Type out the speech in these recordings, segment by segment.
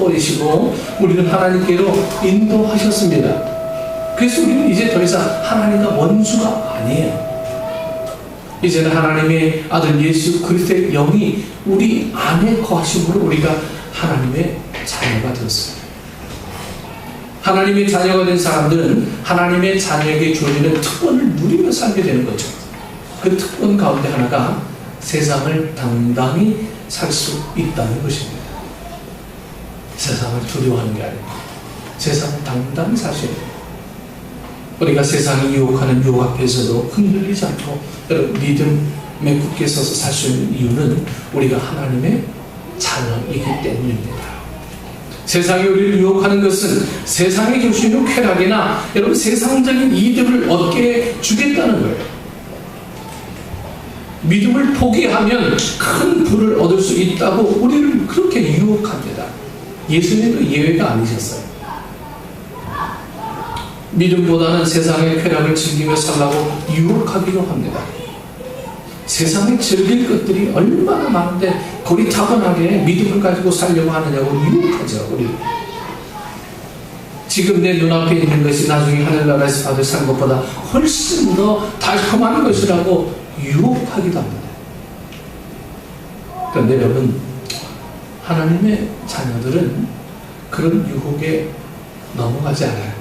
풀어버리시고 우리는 하나님께로 인도하셨습니다. 그래서 우리는 이제 더 이상 하나님과 원수가 아니에요. 이제는 하나님의 아들 예수 그리스도의 영이 우리 안에 거하심으로 우리가 하나님의 자녀가 되었습니다. 하나님의 자녀가 된 사람들은 하나님의 자녀에게 주어지는 특권을 누리며 살게 되는 거죠. 그 특권 가운데 하나가 세상을 당당히 살 수 있다는 것입니다. 세상을 두려워하는 게 아닙니다. 세상을 당당히 사셔야 돼요. 우리가 세상이 유혹하는 유혹 앞에서도 흔들리지 않고 여러분 믿음에 굳게 서서 살 수 있는 이유는 우리가 하나님의 자녀이기 때문입니다. 세상이 우리를 유혹하는 것은 세상이 줄 수 있는 쾌락이나 여러분 세상적인 이득을 얻게 주겠다는 거예요. 믿음을 포기하면 큰 부를 얻을 수 있다고 우리를 그렇게 유혹합니다. 예수님도 예외가 아니셨어요. 믿음보다는 세상의 쾌락을 즐기며 살라고 유혹하기도 합니다. 세상에 즐길 것들이 얼마나 많은데 고리타분하게 믿음을 가지고 살려고 하느냐고 유혹하죠. 우리 지금 내 눈앞에 있는 것이 나중에 하늘나라에서 받을 산 것보다 훨씬 더 달콤한 것이라고 유혹하기도 합니다. 그런데 여러분 하나님의 자녀들은 그런 유혹에 넘어가지 않아요.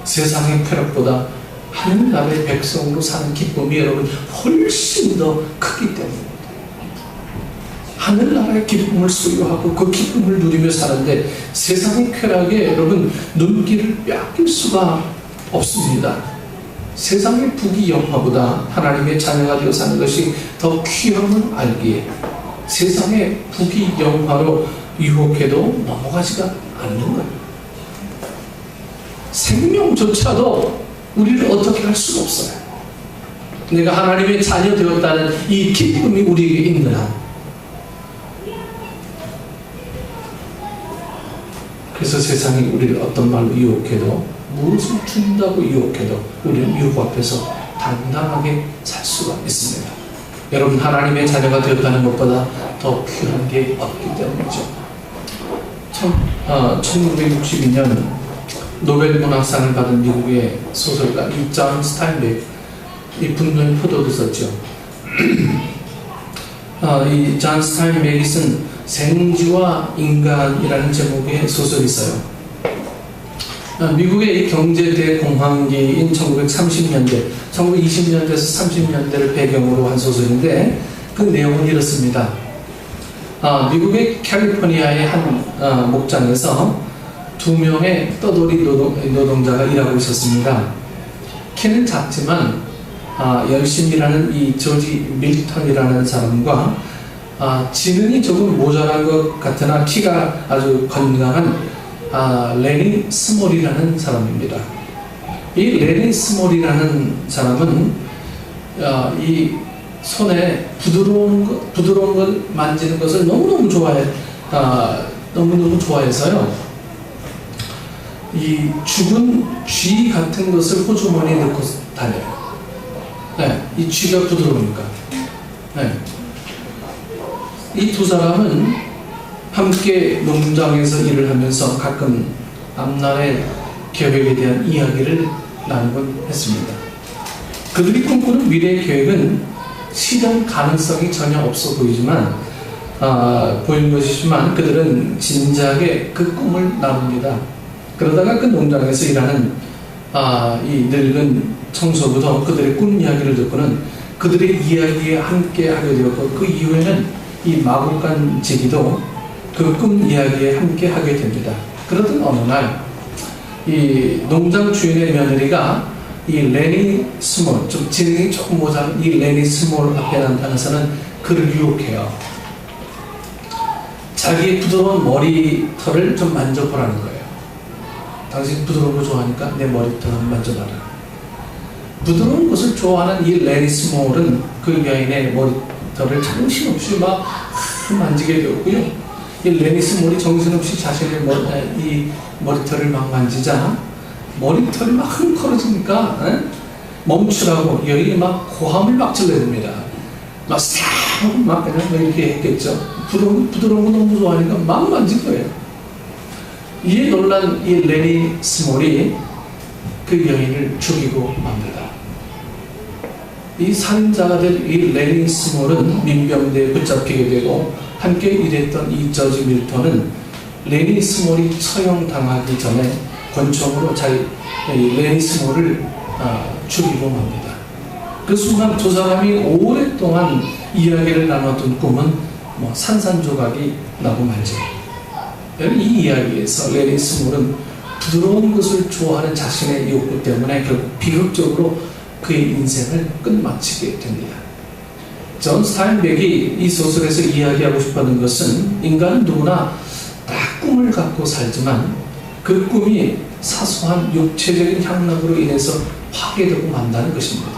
세상의 쾌락보다 하늘나라의 백성으로 사는 기쁨이 여러분 훨씬 더 크기 때문입니다. 하늘나라의 기쁨을 소유하고 그 기쁨을 누리며 사는데 세상의 쾌락에 여러분 눈길을 빼앗길 수가 없습니다. 세상의 부귀 영화보다 하나님의 자녀가 되어 사는 것이 더 귀함을 알기에 세상의 부귀 영화로 유혹해도 넘어가지가 않는 거예요. 생명조차도 우리를 어떻게 할 수가 없어요. 내가 하나님의 자녀 되었다는 이 기쁨이 우리에게 있는 한. 그래서 세상이 우리를 어떤 말로 유혹해도 무엇을 준다고 유혹해도 우리는 유혹 앞에서 당당하게 살 수가 있습니다. 여러분 하나님의 자녀가 되었다는 것보다 더 귀한 게 없기 때문이죠. 1962년 노벨 문학상을 받은 미국의 소설가 이 존 스타인백, 이 분노의 포도도 썼죠. 이 존 스타인백이 쓴 생쥐와 인간이라는 제목의 소설이 있어요. 미국의 이 경제 대공황기인 1930년대, 1920년대에서 30년대를 배경으로 한 소설인데 그 내용은 이렇습니다. 미국의 캘리포니아의 한 목장에서 2명의 떠돌이 노동자가 일하고 있었습니다. 키는 작지만 열심히 일하는 이 조지 밀턴이라는 사람과 지능이 조금 모자란 것 같으나 키가 아주 건강한 레니 스몰이라는 사람입니다. 이 레니 스몰이라는 사람은 이 손에 부드러운 걸 만지는 것을 너무너무 좋아해서요. 이 죽은 쥐 같은 것을 호주머니에 넣고 다녀요. 네, 이 쥐가 부드러우니까. 네. 이 두 사람은 함께 농장에서 일을 하면서 가끔 앞날의 계획에 대한 이야기를 나누곤 했습니다. 그들이 꿈꾸는 미래의 계획은 실현 가능성이 전혀 없어 보이는 것이지만 그들은 진지하게 그 꿈을 나눕니다. 그러다가 그 농장에서 일하는 이 늙은 청소부도 그들의 꿈 이야기를 듣고는 그들의 이야기에 함께 하게 되었고 그 이후에는 이 마구간 지기도 그 꿈 이야기에 함께 하게 됩니다. 그러던 어느 날 이 농장 주인의 며느리가 이 레니 스몰, 좀 지능이 조금 모자란 이 레니 스몰 앞에 나타나서는 그를 유혹해요. 자기의 부드러운 머리털을 좀 만져보라는 거예요. 당신 부드러운 거 좋아하니까 내 머리털 한번 만져봐라. 부드러운 것을 좋아하는 이 레니 스몰은 그 여인의 머리털을 정신없이 막 만지게 되었고요. 이 레니 스몰이 정신없이 자신의 이 머리털을 막 만지자 머리털이 막 흥컬어지니까 멈추라고 여인이 막 고함을 막 질러냅니다. 막 싹 막 그냥 이렇게 했겠죠. 부드러운 거 너무 좋아하니까 막 만진 거예요. 이에 놀란 이 레니 스몰이 그 여인을 죽이고 맙니다. 이 살인자가 된 이 레니 스몰은 민병대에 붙잡히게 되고 함께 일했던 이 저지 밀턴은 레니 스몰이 처형당하기 전에 권총으로 레니 스몰을 죽이고 맙니다. 그 순간 두 사람이 오랫동안 이야기를 나눴던 꿈은 산산조각이 나고 말죠. 이 이야기에서 레니 스몰은 부드러운 것을 좋아하는 자신의 욕구 때문에 결국 비극적으로 그의 인생을 끝마치게 됩니다. 존 스타인백이 이 소설에서 이야기하고 싶었던 것은 인간은 누구나 다 꿈을 갖고 살지만 그 꿈이 사소한 육체적인 향락으로 인해서 파괴되고 만다는 것입니다.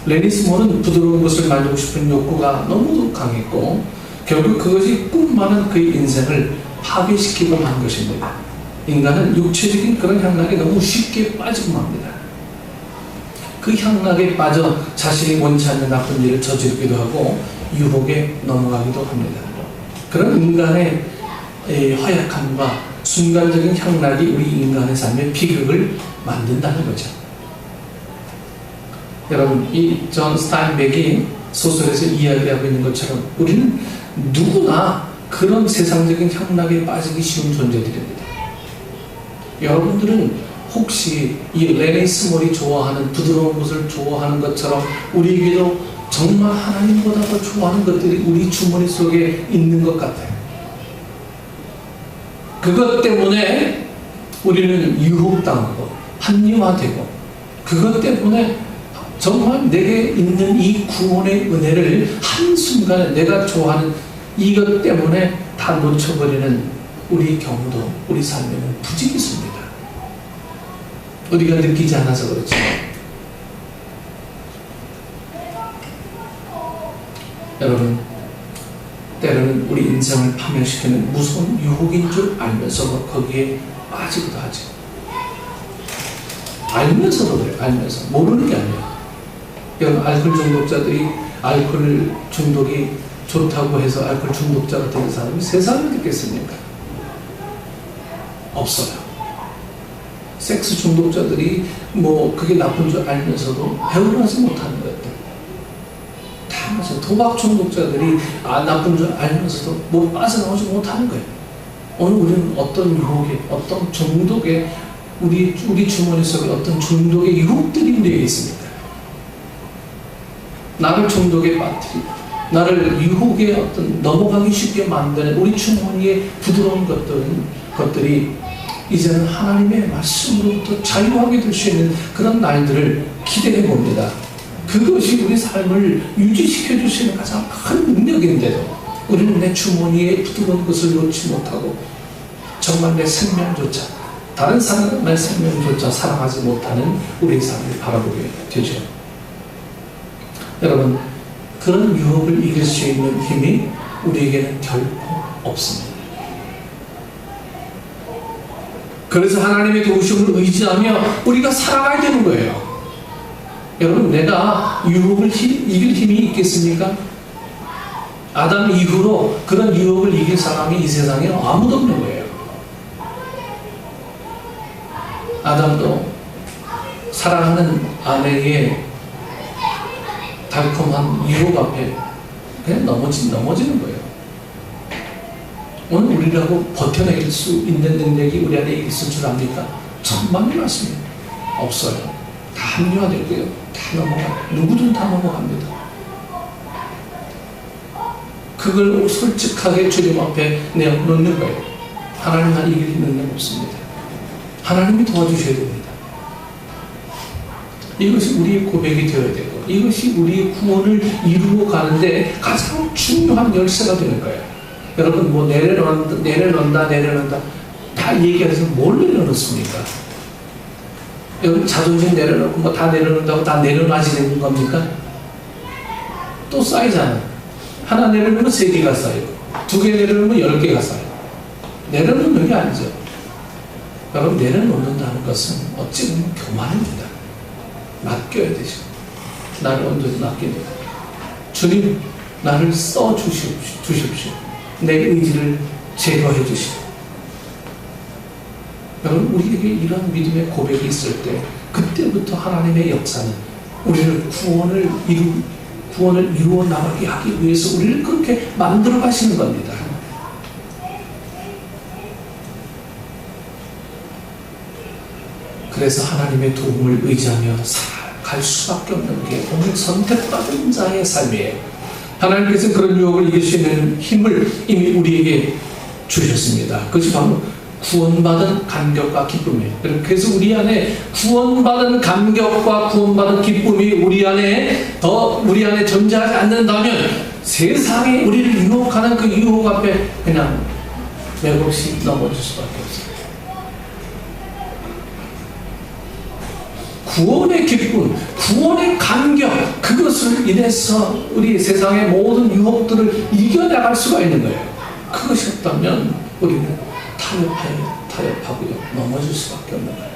레니 스몰은 부드러운 것을 만지고 싶은 욕구가 너무도 강했고 결국 그것이 꿈만은 그의 인생을 파괴시키고 만 것입니다. 인간은 육체적인 그런 향락에 너무 쉽게 빠지고 맙니다. 그 향락에 빠져 자신이 원치 않는 나쁜 일을 저지르기도 하고 유혹에 넘어가기도 합니다. 그런 인간의 허약함과 순간적인 향락이 우리 인간의 삶의 비극을 만든다는 거죠. 여러분, 이 존 스타인백이 소설에서 이야기하고 있는 것처럼 우리는 누구나 그런 세상적인 향락에 빠지기 쉬운 존재들입니다. 여러분들은 혹시 이 레니 스몰이 좋아하는 부드러운 것을 좋아하는 것처럼 우리에게도 정말 하나님보다 더 좋아하는 것들이 우리 주머니 속에 있는 것 같아요. 그것 때문에 우리는 유혹당하고 합리화되고 그것 때문에 정말 내게 있는 이 구원의 은혜를 한순간에 내가 좋아하는 이것 때문에 다 놓쳐버리는 우리 경우도 우리 삶에는 부지기수입니다. 우리가 느끼지 않아서 그렇지. 여러분, 때로는 우리 인생을 파멸시키는 무서운 유혹인 줄 알면서도 거기에 빠지기도 하죠. 알면서도 그래요. 알면서. 모르는 게 아니에요. 여러분, 알코올 중독자들이 알코올 중독이 좋다고 해서 알코올 중독자가 되는 사람이 세상에 있겠습니까? 없어요. 섹스 중독자들이 그게 나쁜 줄 알면서도 배우하지 못하는 것들. 다 맞아요. 도박 중독자들이 나쁜 줄 알면서도 빠져나오지 못하는 거예요. 오늘 우리는 어떤 유혹에, 어떤 중독에, 우리 주머니 속에 어떤 중독의 유혹들이 우리에게 있습니까? 나를 중독에 빠뜨리고, 나를 유혹에 넘어가기 쉽게 만드는 우리 주머니의 부드러운 것들이 이제는 하나님의 말씀으로부터 자유하게 될 수 있는 그런 날들을 기대해 봅니다. 그것이 우리 삶을 유지시켜 주시는 가장 큰 능력인데도 우리는 내 주머니에 부드러운 것을 놓지 못하고 정말 내 생명조차, 다른 사람의 생명조차 사랑하지 못하는 우리의 삶을 바라보게 되죠. 여러분, 그런 유혹을 이길 수 있는 힘이 우리에게는 결코 없습니다. 그래서 하나님의 도우심을 의지하며 우리가 살아가야 되는 거예요. 여러분, 내가 유혹을 이길 힘이 있겠습니까? 아담 이후로 그런 유혹을 이길 사람이 이 세상에 아무도 없는 거예요. 아담도 사랑하는 아내의 달콤한 유혹 앞에 그냥 넘어지는 거예요. 오늘 우리라고 버텨낼 수 있는 능력이 우리 안에 있을 줄 압니까? 천만의 말씀입니다. 없어요. 다 합리화되고요. 다 누구든 다 넘어갑니다. 그걸 솔직하게 주님 앞에 내어놓는 거예요. 하나님만 이길 능력 없습니다. 하나님이 도와주셔야 됩니다. 이것이 우리의 고백이 되어야 되고 이것이 우리의 구원을 이루어 가는데 가장 중요한 열쇠가 되는 거예요. 여러분, 내려놓는다 다 얘기해서 뭘 내려놓습니까? 여러분, 자존심 내려놓고 다 내려놓는다고 다 내려놔지는 겁니까? 또 쌓이잖아요. 하나 내려놓으면 3개가 쌓이고 2개 내려놓으면 10개가 쌓이고. 내려놓는 게 아니죠. 여러분, 내려놓는다는 것은 어찌 보면 교만입니다. 맡겨야 되죠. 나를 온전히 맡깁니다. 주님, 나를 써주십시오. 내 의지를 제거해 주시고 여러분, 우리에게 이런 믿음의 고백이 있을 때 그때부터 하나님의 역사는 우리를 구원을 이루어 나가게 하기 위해서 우리를 그렇게 만들어 가시는 겁니다. 그래서 하나님의 도움을 의지하며 살아갈 수밖에 없는 게 오늘 선택받은 자의 삶이에요. 하나님께서는 그런 유혹을 이길 수 있는 힘을 이미 우리에게 주셨습니다. 그것이 바로 구원받은 감격과 기쁨이에요. 그래서 우리 안에 구원받은 감격과 구원받은 기쁨이 우리 안에 존재하지 않는다면 세상에 우리를 유혹하는 그 유혹 앞에 그냥 맥없이 넘어질 수밖에 없어요. 구원의 기쁨, 구원의 감격, 그것을 인해서 우리 세상의 모든 유혹들을 이겨나갈 수가 있는 거예요. 그것이 없다면 우리는 타협하고요, 넘어질 수밖에 없는 거예요.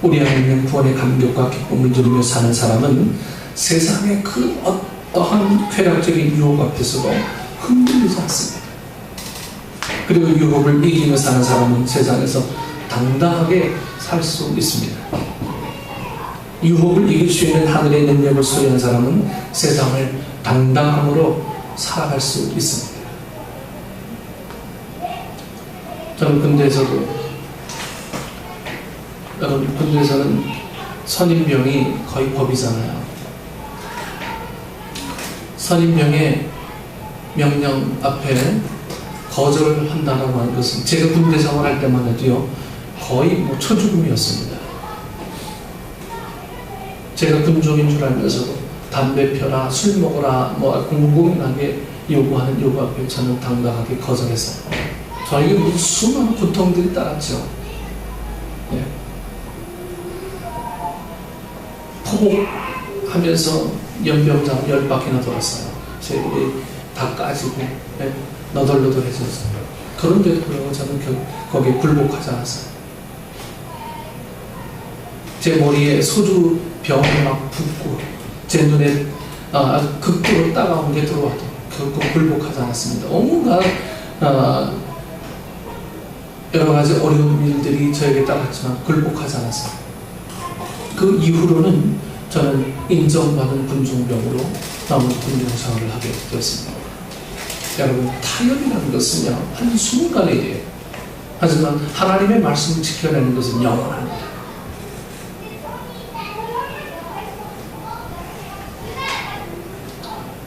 우리 안에 있는 구원의 감격과 기쁨을 누리며 사는 사람은 세상의 그 어떠한 쾌락적인 유혹 앞에서도 흔들리지 않습니다. 그리고 유혹을 이기며 사는 사람은 세상에서 당당하게 살 수 있습니다. 유혹을 이길 수 있는 하늘의 능력을 소유한 사람은 세상을 당당함으로 살아갈 수 있습니다. 저는 군대에서는 선임병이 거의 법이잖아요. 선임병의 명령 앞에 거절한다라고 하는 것은 제가 군대 생활할 때만 해도요, 거의 초죽음이었습니다. 제가 군종인 줄 알면서도 담배 펴라, 술 먹어라, 공공연하게 요구하는 요구 앞에 저는 당당하게 거절했어요. 저에게 무슨 수많은 고통들이 따랐죠. 예. 포복하면서 연병장 10바퀴나 돌았어요. 제 입이 다 까지고, 예. 너덜너덜해졌어요. 그런데도 불구하고 저는 거기에 굴복하지 않았어요. 제 머리에 소주 병이 막 붓고 제 눈에 아주 극도로 따가운 게 들어와도 결코 굴복하지 않았습니다. 온갖 여러 가지 어려운 일들이 저에게 따랐지만 굴복하지 않았어요. 그 이후로는 저는 인정받은 군중병으로 남은 군중 생활을 하게 되었습니다. 여러분, 타협이라는 것은요, 한순간이에요. 하지만 하나님의 말씀을 지켜내는 것은 영원합니다.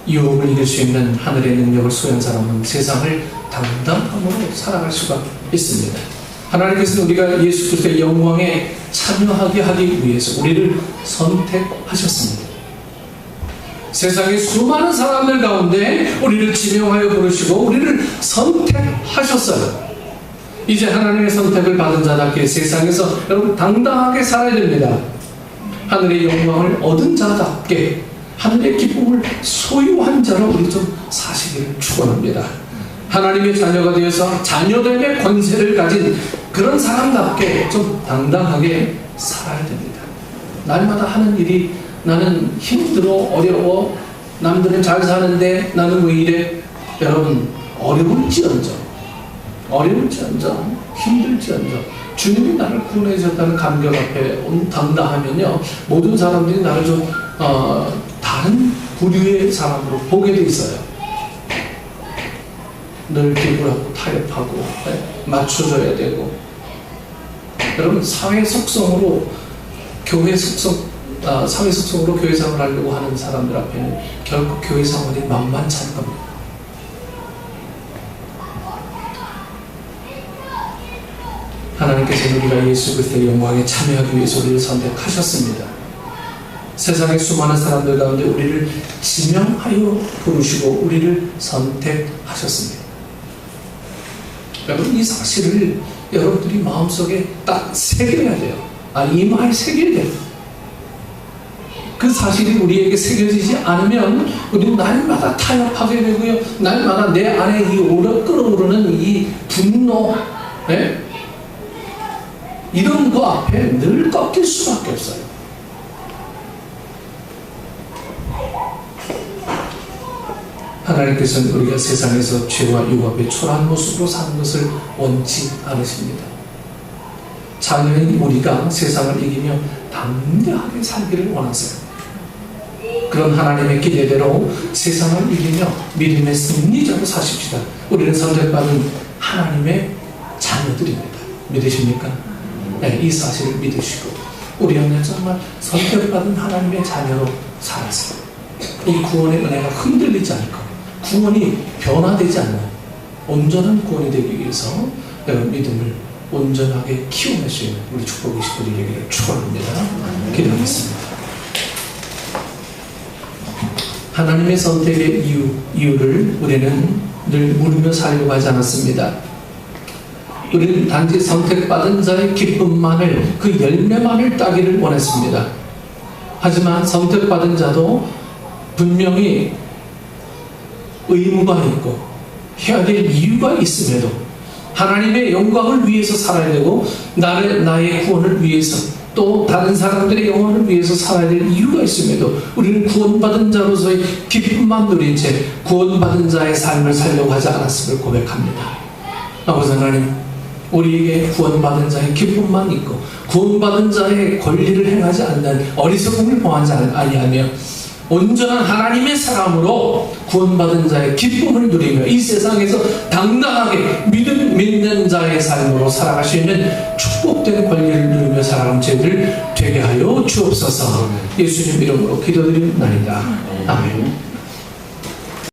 유혹을 이길 수 있는 하늘의 능력을 소유한 사람은 세상을 당당함으로 살아갈 수가 있습니다. 하나님께서는 우리가 예수 그리스도의 영광에 참여하게 하기 위해서 우리를 선택하셨습니다. 세상의 수많은 사람들 가운데 우리를 지명하여 부르시고 우리를 선택하셨어요. 이제 하나님의 선택을 받은 자답게 세상에서 여러분 당당하게 살아야 됩니다. 하늘의 영광을 얻은 자답게 하늘의 기쁨을 소유한 자로 우리 좀 사시기를 축원합니다. 하나님의 자녀가 되어서 자녀됨의 권세를 가진 그런 사람답게 좀 당당하게 살아야 됩니다. 날마다 하는 일이 나는 힘들어, 어려워, 남들은 잘 사는데 나는 왜 이래? 여러분, 어려울지언정, 힘들지언정 주님이 나를 구원해 주셨다는 감격 앞에 당당하면요, 모든 사람들이 나를 좀 다른 부류의 사람으로 보게 돼 있어요. 늘 기부하고 타협하고 맞춰줘야 되고. 여러분, 사회 속성으로 교회 속성으로 교회 생활을 하려고 하는 사람들 앞에는 결국 교회 생활이 만만치 않은 겁니다. 하나님께서는 우리가 예수 그리스도의 영광에 참여하기 위해서 우리를 선택하셨습니다. 세상의 수많은 사람들 가운데 우리를 지명하여 부르시고 우리를 선택하셨습니다. 여러분, 이 사실을 여러분들이 마음속에 딱 새겨야 돼요. 이 말 새겨야 돼요. 그 사실이 우리에게 새겨지지 않으면 우리는 날마다 타협하게 되고요, 날마다 내 안에 이 끌어오르는 이 분노, 이런 거 앞에 늘 꺾일 수밖에 없어요. 하나님께서는 우리가 세상에서 죄와 유혹에 초라한 모습으로 사는 것을 원치 않으십니다. 자녀인 우리가 세상을 이기며 담대하게 살기를 원하세요. 그런 하나님의 기대대로 세상을 이기며 믿음의 승리자로 사십시다. 우리는 선택받은 하나님의 자녀들입니다. 믿으십니까? 네, 이 사실을 믿으시고 우리 안에 정말 선택받은 하나님의 자녀로 살아서 이 구원의 은혜가 흔들리지 않고 구원이 변화되지 않는 온전한 구원이 되기 위해서 여러분 믿음을 온전하게 키워낼 수 있는 우리 축복의 식구들에게 축원합니다. 기도하겠습니다. 하나님의 선택의 이유를 우리는 늘 물으며 살려고 하지 않았습니다. 우리는 단지 선택받은 자의 기쁨만을, 그 열매만을 따기를 원했습니다. 하지만 선택받은 자도 분명히 의무가 있고 해야 될 이유가 있음에도 하나님의 영광을 위해서 살아야 되고 나의 구원을 위해서 또 다른 사람들의 영혼을 위해서 살아야 될 이유가 있음에도 우리는 구원받은 자로서의 기쁨만 누린 채 구원받은 자의 삶을 살려고 하지 않았음을 고백합니다. 아버지 하나님, 우리에게 구원받은 자의 기쁨만 있고 구원받은 자의 권리를 행하지 않는 어리석음을 범하지 아니하며 온전한 하나님의 사람으로 구원받은 자의 기쁨을 누리며 이 세상에서 당당하게 믿는 자의 삶으로 살아갈 수 있는 축복된 권리를 누리며 살아가는 저희들 되게 하여 주옵소서. 예수님 이름으로 기도드립니다. 아멘.